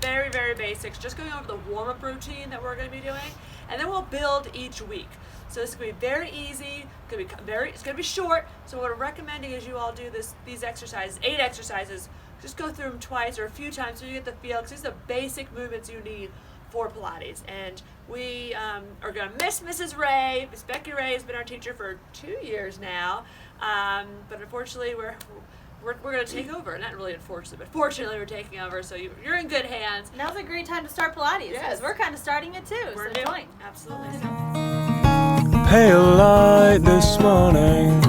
very, very basics, just going over the warm-up routine that we're going to be doing, and then we'll build each week. So this is going to be very easy, it's going to be short, so what we're recommending is you all do these exercises, 8 exercises, just go through them twice or a few times so you get the feel, because these are the basic movements you need for Pilates. And we are going to miss Mrs. Ray. Miss Becky Ray has been our teacher for 2 years now, but unfortunately we're going to take over. Not really unfortunately, but fortunately we're taking over, so you're in good hands. Now's a great time to start Pilates, because we're kind of starting it too. We're so doing, absolutely. Pale light this morning.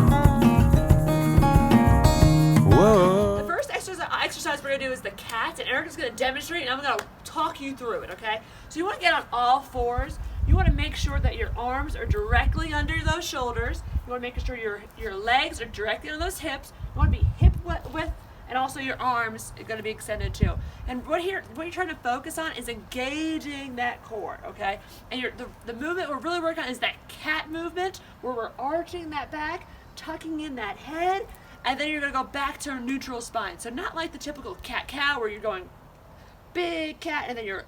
Whoa. The first exercise we're going to do is the cat, and Erica's going to demonstrate, and I'm going to talk you through it, okay? So you want to get on all fours. You want to make sure that your arms are directly under those shoulders. You want to make sure your legs are directly on those hips. You want to be hip width, and also your arms are going to be extended too. And what you're trying to focus on is engaging that core, okay? And the movement we're really working on is that cat movement, where we're arching that back, tucking in that head, and then you're going to go back to a neutral spine. So not like the typical cat-cow where you're going big cat and then you're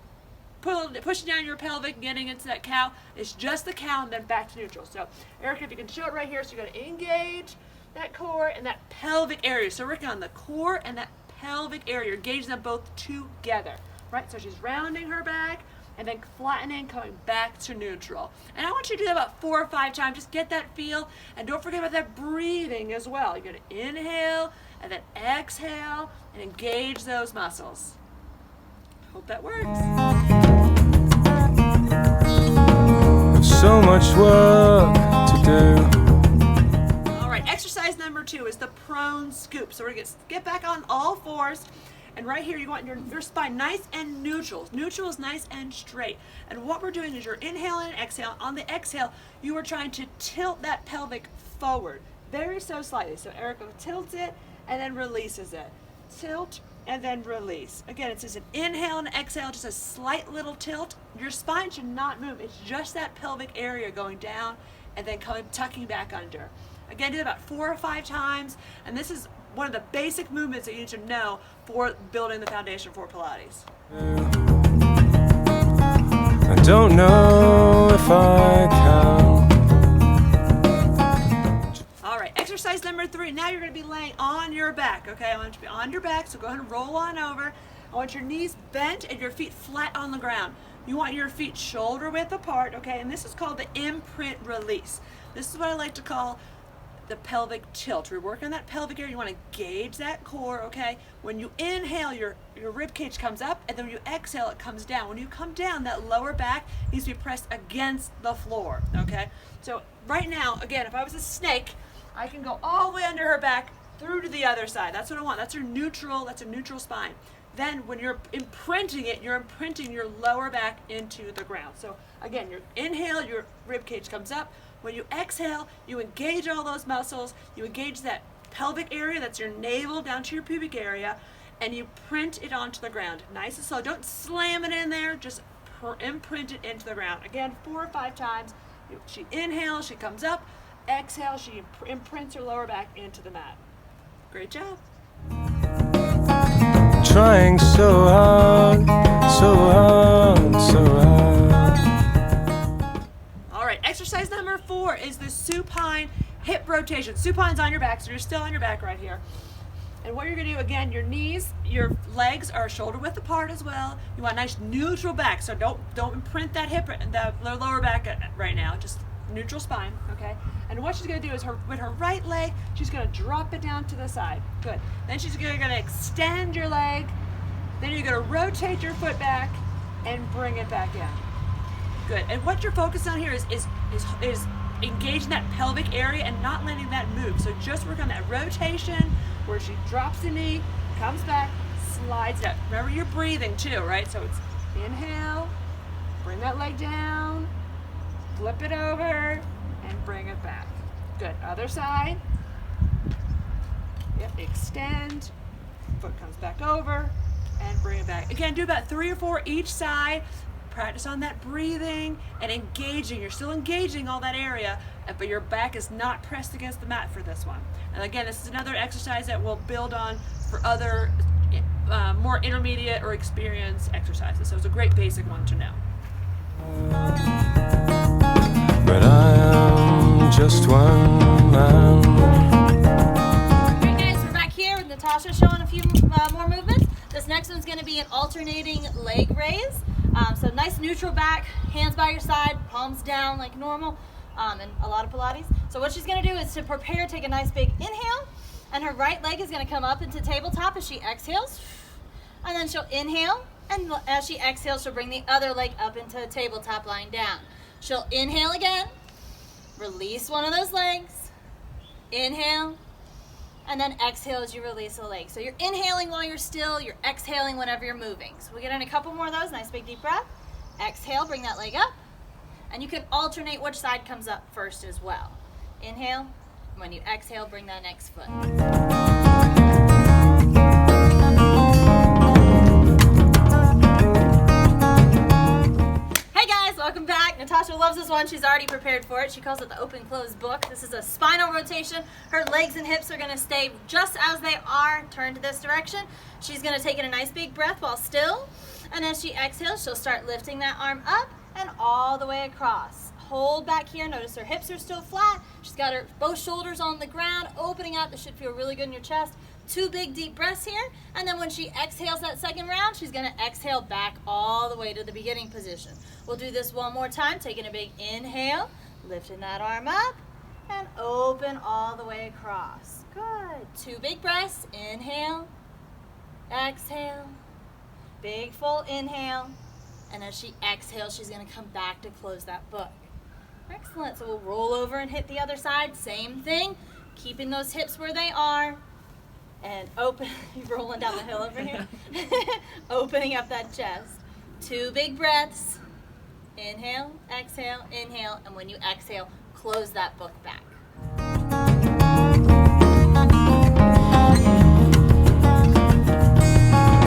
pushing down your pelvic and getting into that cow. It's just the cow and then back to neutral. So Erica, if you can show it right here, so you're going to engage that core and that pelvic area. So we're working on the core and that pelvic area. You're engaging them both together, right? So she's rounding her back and then flattening, coming back to neutral. And I want you to do that about 4 or 5 times. Just get that feel, and don't forget about that breathing as well. You're going to inhale and then exhale and engage those muscles. Hope that works. So much work to do. All right, exercise number 2 is the prone scoop. So we're going to get back on all fours. And right here, you want your spine nice and neutral. Neutral is nice and straight. And what we're doing is you're inhaling and exhaling. On the exhale, you are trying to tilt that pelvic forward, very so slightly. So Erica tilts it and then releases it. Tilt and then release. Again, it's just an inhale and exhale, just a slight little tilt. Your spine should not move. It's just that pelvic area going down and then tucking back under. Again, do it about 4 or 5 times. And this is one of the basic movements that you need to know for building the foundation for Pilates. I don't know if I can. All right, exercise number 3. Now you're going to be laying on your back, okay? I want you to be on your back, so go ahead and roll on over. I want your knees bent and your feet flat on the ground. You want your feet shoulder width apart, okay? And this is called the Imprint Release. This is what I like to call the pelvic tilt. We're working on that pelvic area. You want to engage that core, okay? When you inhale, your rib cage comes up, and then when you exhale, it comes down. When you come down, that lower back needs to be pressed against the floor, okay? So right now, again, if I was a snake, I can go all the way under her back through to the other side. That's what I want. That's a neutral spine. Then when you're imprinting it, you're imprinting your lower back into the ground. So again, you inhale, your rib cage comes up. When you exhale, you engage all those muscles, you engage that pelvic area, that's your navel down to your pubic area, and you print it onto the ground. Nice and slow. Don't slam it in there, just imprint it into the ground. Again, 4 or 5 times. She inhales, she comes up. Exhale, she imprints her lower back into the mat. Great job. Trying so hard, so hard, so hard. All right, exercise number 4 is the supine hip rotation. Supine's on your back, so you're still on your back right here. And what you're going to do, again, your knees, your legs are shoulder width apart as well. You want a nice neutral back, so don't imprint that hip, the lower back right now. Just neutral spine, okay? And what she's going to do is with her right leg, she's going to drop it down to the side. Good. Then she's going to extend your leg. Then you're going to rotate your foot back and bring it back in. Good. And what you're focused on here is engaging that pelvic area and not letting that move. So just work on that rotation where she drops the knee, comes back, slides out. Remember, you're breathing too, right? So it's inhale, bring that leg down, flip it over, and bring it back. Good. Other side. Yep. Extend. Foot comes back over, and bring it back. Again, do about 3 or 4 each side. Practice on that breathing and engaging. You're still engaging all that area, but your back is not pressed against the mat for this one. And again, this is another exercise that we'll build on for other more intermediate or experienced exercises. So it's a great basic one to know. But I am just one man. Alright guys, we're back here with Natasha showing a few more movements. This next one's going to be an alternating leg raise. So nice neutral back, hands by your side, palms down like normal, and a lot of Pilates. So what she's going to do is to prepare, take a nice big inhale, and her right leg is going to come up into tabletop as she exhales. And then she'll inhale, and as she exhales, she'll bring the other leg up into tabletop, lying down. She'll inhale again, release one of those legs, inhale, and then exhale as you release the leg. So you're inhaling while you're still, you're exhaling whenever you're moving. So we'll get in a couple more of those. Nice big deep breath. Exhale, bring that leg up. And you can alternate which side comes up first as well. Inhale. When you exhale, bring that next foot. Hey guys, welcome back. Natasha loves this one. She's already prepared for it. She calls it the open close book. This is a spinal rotation. Her legs and hips are going to stay just as they are, turned to this direction. She's going to take in a nice big breath while still. And as she exhales, she'll start lifting that arm up and all the way across. Hold back here. Notice her hips are still flat. She's got her both shoulders on the ground, opening up. This should feel really good in your chest. 2 big deep breaths here. And then when she exhales that second round, she's going to exhale back all the way to the beginning position. We'll do this one more time, taking a big inhale, lifting that arm up, and open all the way across. Good. 2 big breaths. Inhale, exhale, big full inhale. And as she exhales, she's going to come back to close that book. Excellent. So we'll roll over and hit the other side. Same thing. Keeping those hips where they are. And open. You're rolling down the hill over here. Opening up that chest. 2 big breaths. Inhale, exhale, inhale. And when you exhale, close that book back.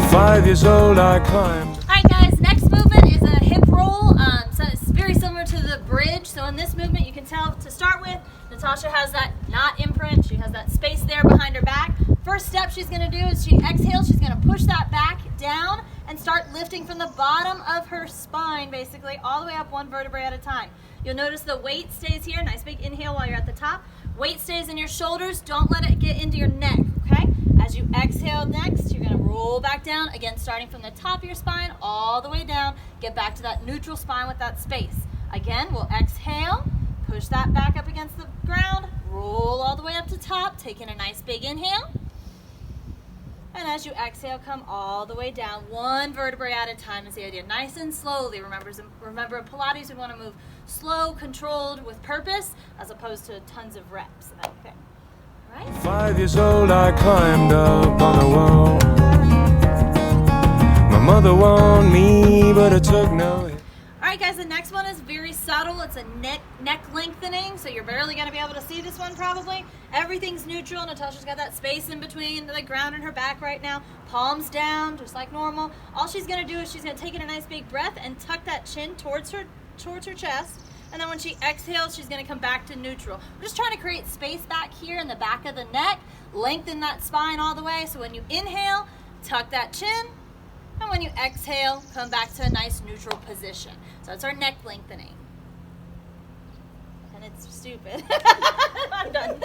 5 years old, I climbed. Alright guys, next movement is a hip roll. So it's very similar to the bridge. So in this movement, you can tell to start with, Natasha has that not imprint. She has that space there behind her back. First step she's going to do is she exhales. She's going to push that back down and start lifting from the bottom of her spine, basically, all the way up 1 vertebrae at a time. You'll notice the weight stays here. Nice big inhale while you're at the top. Weight stays in your shoulders. Don't let it get into your neck, okay? As you exhale next, you're going to roll back down. Again, starting from the top of your spine all the way down. Get back to that neutral spine with that space. Again, we'll exhale. Push that back up against the ground. Roll all the way up to top. Taking a nice big inhale. And as you exhale, come all the way down. 1 vertebrae at a time is the idea. Nice and slowly. Remember in Pilates, we want to move slow, controlled, with purpose, as opposed to tons of reps. Okay. All right. 5 years old, I climbed up on the wall. My mother warned me, but I took no hit. Alright guys, the next one is very subtle. It's a neck lengthening, so you're barely going to be able to see this one probably. Everything's neutral. Natasha's got that space in between the ground and her back right now. Palms down, just like normal. All she's going to do is she's going to take in a nice big breath and tuck that chin towards her chest. And then when she exhales, she's going to come back to neutral. We're just trying to create space back here in the back of the neck. Lengthen that spine all the way. So when you inhale, tuck that chin. And when you exhale, come back to a nice neutral position. So that's our neck lengthening. And it's stupid. I'm done.